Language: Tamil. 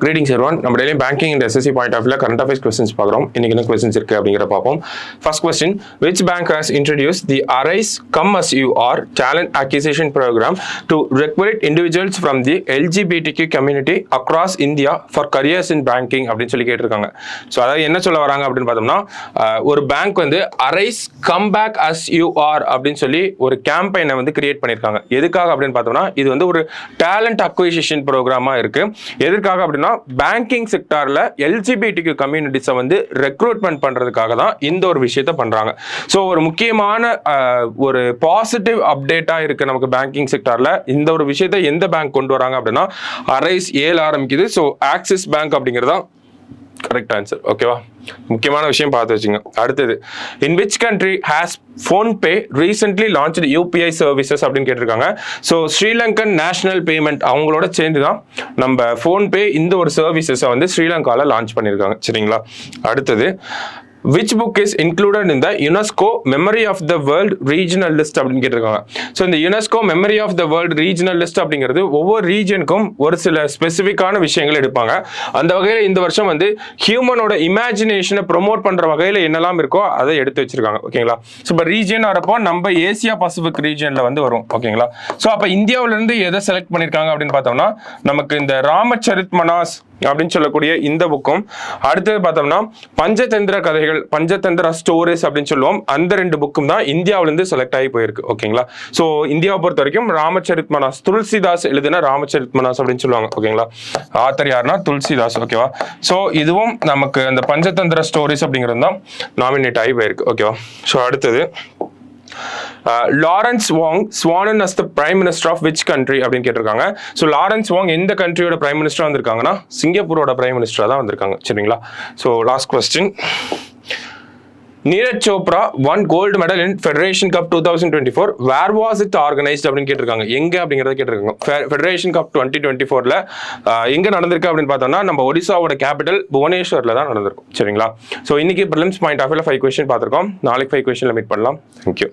Greetings everyone. நம்ம daily banking and SSC point of வியூல கரண்ட் அஃபேர்ஸ் கொஸ்டின்ஸ் பார்க்குறோம். இன்னைக்கு என்ன கொஸ்டின்ஸ் இருக்கு அப்படிங்கிற பார்ப்போம். First question, which bank has introduced the Arise Come As You Are talent acquisition program to recruit individuals from the LGBTQ community across India for careers in banking அப்படின்னு சொல்லி கேட்டிருக்காங்க. ஸோ அதாவது என்ன சொல்ல வராங்க அப்படின்னு பார்த்தோம்னா, ஒரு பேங்க் வந்து Arise Come Back As You Are அப்படின்னு சொல்லி ஒரு கேம்பெயினை வந்து கிரியேட் பண்ணியிருக்காங்க. எதுக்காக அப்படின்னு பார்த்தோம்னா, இது வந்து ஒரு டேலண்ட் அக்விசிஷன் ப்ரோக்ராமா இருக்கு. எதற்காக அப்படின்னா, பேங்கிங் செக்டார்ல எல்ஜிபிடிக்யூ கம்யூனிட்டிஸை வந்து ரெக்ரூட்மெண்ட் பண்றதுக்காக தான் இந்த ஒரு விஷயத்த பண்றாங்க. ஸோ ஒரு முக்கியமான ஒரு பாசிட்டிவ் அப்டேட்டா இருக்கு நமக்கு பேங்கிங் செக்டார்ல. இந்த ஒரு விஷயத்தை எந்த பேங்க் கொண்டு வராங்க அப்படின்னா, அரைஸ் ஏல ஆரம்பிக்குது. ஸோ ஆக்சிஸ் பேங்க் அப்படிங்கிறதா கரெக்ட் ஆன்சர். ஓகேவா, முக்கியமான விஷயம் பார்த்து வச்சுங்க. அடுத்தது, in which country has PhonePe recently launch UPI services அப்படின்னு கேட்டிருக்காங்க. ஸோ ஸ்ரீலங்கன் நேஷனல் பேமெண்ட் அவங்களோட சேர்ந்து தான் நம்ம ஃபோன்பே இந்த ஒரு சர்வீசஸை வந்து ஸ்ரீலங்காவில் லான்ச் பண்ணியிருக்காங்க. சரிங்களா. அடுத்தது, which book is included in the UNESCO Memory of the World Regional List அப்படின்னு கேட்டிருக்காங்க. ஸோ இந்த UNESCO memory of the world regional list அப்படிங்கிறது ஒவ்வொரு ரீஜனுக்கும் ஒரு சில ஸ்பெசிஃபிக்கான விஷயங்கள் எடுப்பாங்க. அந்த வகையில் இந்த வருஷம் வந்து ஹியூமனோட இமேஜினேஷனை ப்ரொமோட் பண்ணுற வகையில் என்னெல்லாம் இருக்கோ அதை எடுத்து வச்சிருக்காங்க. ஓகேங்களா. ஸோ இப்போ ரீஜன் வரப்போ நம்ம ஏசியா பசிபிக் ரீஜனில் வந்து வரும். ஓகேங்களா. ஸோ அப்போ இந்தியாவிலேருந்து எதை செலக்ட் பண்ணியிருக்காங்க அப்படின்னு பார்த்தோம்னா, நமக்கு இந்த ராமச்சரித்மனாஸ் அப்படின்னு சொல்லக்கூடிய இந்த புக்கும், அடுத்தது பார்த்தோம்னா பஞ்சதந்திர கதைகள், பஞ்சதந்திர ஸ்டோரிஸ் அப்படின்னு சொல்லுவோம், அந்த ரெண்டு புக்கும் தான் இந்தியாவிலிருந்து செலக்ட் ஆகி போயிருக்கு. ஓகேங்களா. ஸோ இந்தியாவை பொறுத்த வரைக்கும் ராமச்சரித்மனாஸ், துளசிதாஸ் எழுதின ராமச்சரித்மனாஸ் அப்படின்னு சொல்லுவாங்க. ஓகேங்களா. ஆத்தர் யாருன்னா துளசிதாஸ். ஓகேவா. ஸோ இதுவும் நமக்கு அந்த பஞ்சதந்திர ஸ்டோரிஸ் அப்படிங்கிறது தான் நாமினேட் ஆகி போயிருக்கு. ஓகேவா. ஸோ அடுத்தது, Lawrence Wong sworn in as the prime minister of which country அப்படின்னு கேட்டிருக்காங்க. ஸோ லாரன்ஸ் வாங் எந்த கண்ட்ரியோட பிரைம் மினிஸ்டர் வந்திருக்காங்கன்னா, சிங்கப்பூரோட பிரைம் மினிஸ்டராக தான் வந்திருக்காங்க. சரிங்களா. So last question, Neeraj Chopra won gold medal in Federation Cup 2024. Where was it organized அப்படின்னு கேட்டிருக்காங்க. எங்க அப்படிங்கறத கேட்டிருக்காங்க. Federation Cup 2024ல எங்க நடந்திருக்கு அப்படின்னு பார்த்தோம்னா, நம்ம ஒடிசாவோட கேபிட்டல் புவனேஸ்வர்ல தான் நடந்திருக்கும். சரிங்களா. ஸோ இன்னைக்கு ப்ரிலிம்ஸ் பாயிண்ட் ஆஃப் வியூல 5 கொஸ்டின் பார்த்திருக்கோம். நாளைக்கு 5 கொஸ்டின்ல மீட் பண்ணலாம். தேங்க்யூ.